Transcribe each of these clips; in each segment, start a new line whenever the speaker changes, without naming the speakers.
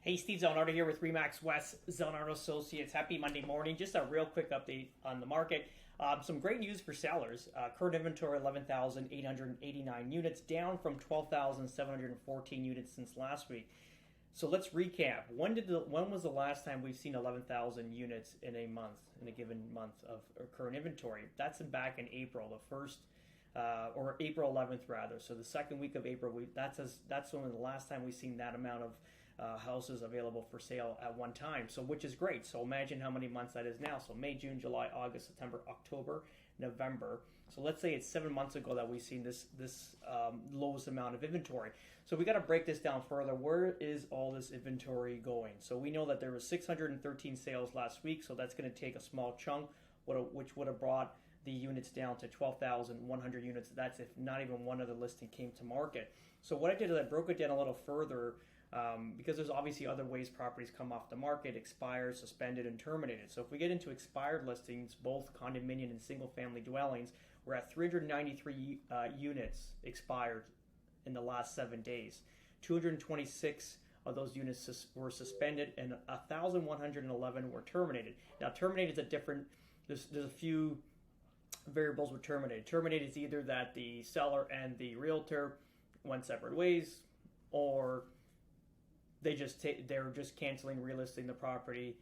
Hey, Steve Zelnardo here with Remax West Zelnardo Associates. Happy Monday morning. Just a real quick update on the market. Some great news for sellers. Current inventory 11,889 units, down from 12,714 units since last week. So let's recap. When was the last time we've seen 11,000 units in a month, in a given month of current inventory? That's back in April, the first or April 11th rather. So the second week of April, that's when the last time we've seen that amount of houses available for sale at one time. So which is great. So imagine how many months that is now. So May, June, July, August, September, October, November. So let's say it's 7 months ago that we've seen this lowest amount of inventory. So we got to break this down further. Where is all this inventory going? So we know that there was 613 sales last week. So that's going to take a small chunk, which would have brought the units down to 12,100 units. That's if not even one other listing came to market. So what I did is I broke it down a little further because there's obviously other ways properties come off the market: expired, suspended, and terminated. So if we get into expired listings, both condominium and single family dwellings, we're at 393 units expired in the last 7 days. 226 of those units were suspended and 1,111 were terminated. Now terminated is a different, there's a few variables were terminated. Terminated is either that the seller and the realtor went separate ways, or they're just canceling relisting the property,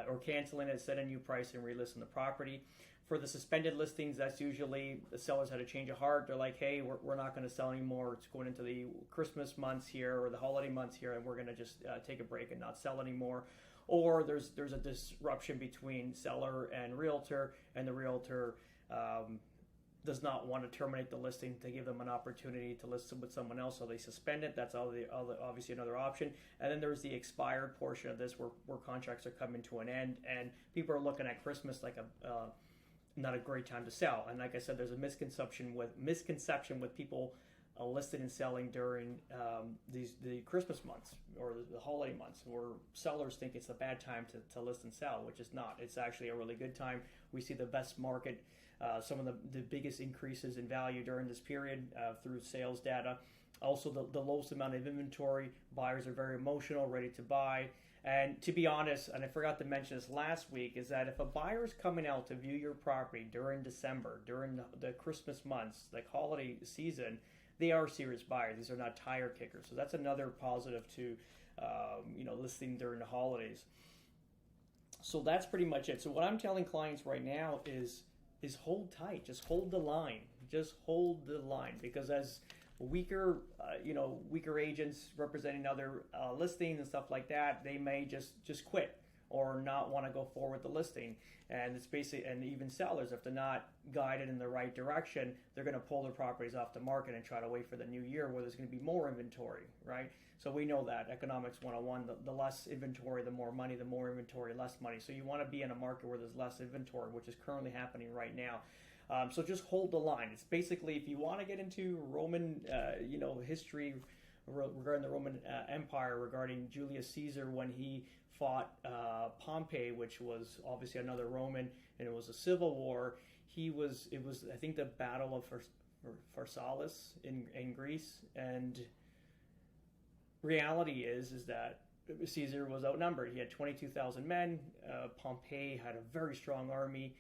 or canceling it, set a new price, and relisting the property. For the suspended listings, that's usually the sellers had a change of heart. They're like, hey, we're not going to sell anymore. It's going into the Christmas months here or the holiday months here, and we're going to just take a break and not sell anymore. Or there's a disruption between seller and realtor, and the realtor does not want to terminate the listing to give them an opportunity to list with someone else, so they suspend it. That's obviously another option. And then there's the expired portion of this, where contracts are coming to an end, and people are looking at Christmas like not a great time to sell. And like I said, there's a misconception with people listed and selling during the Christmas months or the holiday months, where sellers think it's a bad time to list and sell, which is not. It's actually a really good time. We see the best market, some of the biggest increases in value during this period through sales data. Also, the lowest amount of inventory. Buyers are very emotional, ready to buy. And to be honest, and I forgot to mention this last week, is that if a buyer is coming out to view your property during December, during the Christmas months, like holiday season, they are serious buyers. These are not tire kickers. So that's another positive to listing during the holidays. So that's pretty much it. So what I'm telling clients right now is hold tight. Just hold the line. Just hold the line, because as weaker agents representing other listings and stuff like that, they may just quit or not want to go forward with the listing. And it's basically, and even sellers, if they're not guided in the right direction, they're going to pull their properties off the market and try to wait for the new year where there's going to be more inventory, right? So we know that economics 101, the less inventory, the more money, the more inventory, less money. So you want to be in a market where there's less inventory, which is currently happening right now. So just hold the line. It's basically, if you want to get into Roman, history regarding the Roman Empire, regarding Julius Caesar when he fought Pompey, which was obviously another Roman, and it was a civil war. It was I think the Battle of Pharsalus in Greece, and reality is that Caesar was outnumbered. He had 22,000 men. Pompey had a very strong army,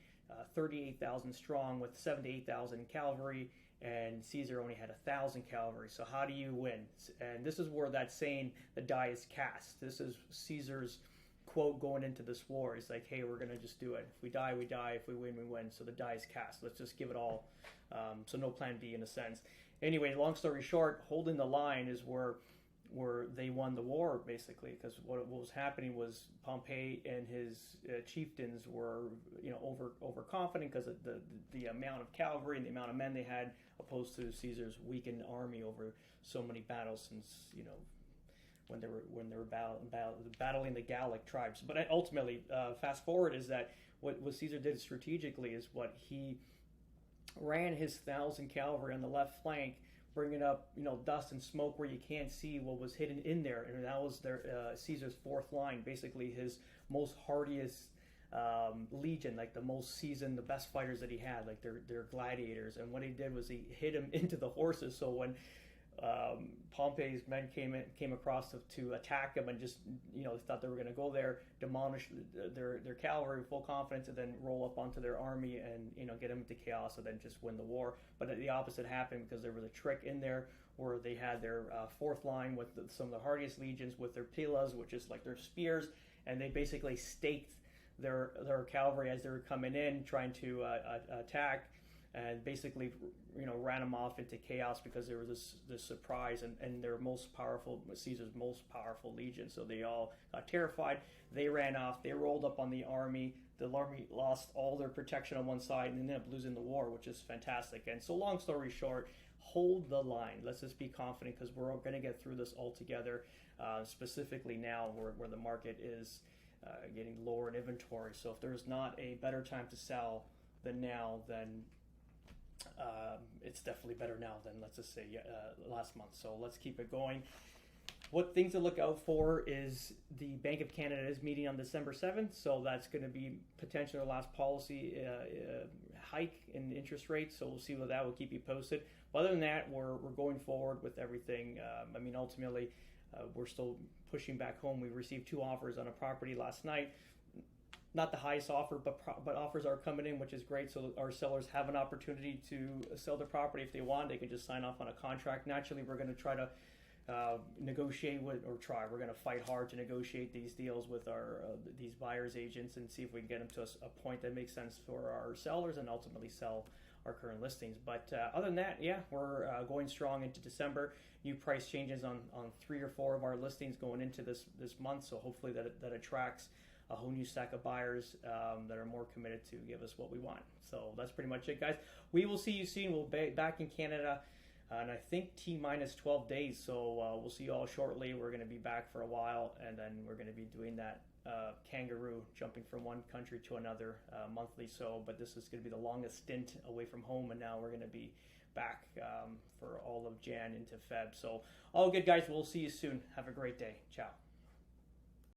38,000 strong, with 7 to 8,000 cavalry, and Caesar only had 1,000 cavalry. So how do you win? And this is where that saying, the die is cast. This is Caesar's quote going into this war. He's like, hey, we're going to just do it. If we die, we die. If we win, we win. So the die is cast. Let's just give it all. So no plan B in a sense. Anyway, long story short, holding the line is where they won the war, basically, because what was happening was Pompey and his chieftains were overconfident because of the amount of cavalry and the amount of men they had, opposed to Caesar's weakened army over so many battles since when they were battling the Gallic tribes. But ultimately, fast forward, is that what Caesar did strategically is what he ran his 1,000 cavalry on the left flank, bringing up dust and smoke where you can't see what was hidden in there, and that was Caesar's fourth line, basically his most hardiest legion, like the most seasoned, the best fighters that he had, like they're gladiators. And what he did was he hit him into the horses. So when Pompey's men came across to attack them, and just thought they were going to go there, demolish their cavalry with full confidence, and then roll up onto their army and get them into chaos, and then just win the war. But the opposite happened, because there was a trick in there where they had their fourth line with some of the hardiest legions with their pilas, which is like their spears, and they basically staked their cavalry as they were coming in, trying to attack, and basically ran them off into chaos, because there was this surprise, and their most powerful, Caesar's most powerful legion. So they all got terrified. They ran off. They rolled up on the army. The army lost all their protection on one side and ended up losing the war, which is fantastic. And so, long story short, hold the line. Let's just be confident, because we're all going to get through this all together, specifically now where the market is getting lower in inventory. So if there's not a better time to sell than now, then it's definitely better now than, let's just say, last month. So let's keep it going. What things to look out for is the Bank of Canada is meeting on December 7th, so that's going to be potentially our last policy hike in interest rates. So we'll see what that will keep you posted. But other than that, we're going forward with everything. Ultimately, we're still pushing back home. We received 2 offers on a property last night. Not the highest offer, but offers are coming in, which is great. So our sellers have an opportunity to sell their property if they want. They can just sign off on a contract. Naturally, we're going to try to negotiate we're going to fight hard to negotiate these deals with our these buyers agents, and see if we can get them to a point that makes sense for our sellers, and ultimately sell our current listings. But other than that, we're going strong into December. New price changes on 3 or 4 of our listings going into this month, so hopefully that attracts a whole new stack of buyers that are more committed to give us what we want. So that's pretty much it, guys. We will see you soon. We'll be back in Canada, and I think T-minus 12 days. So we'll see you all shortly. We're going to be back for a while, and then we're going to be doing that kangaroo, jumping from one country to another monthly. But this is going to be the longest stint away from home, and now we're going to be back for all of Jan into Feb. So all good, guys. We'll see you soon. Have a great day. Ciao.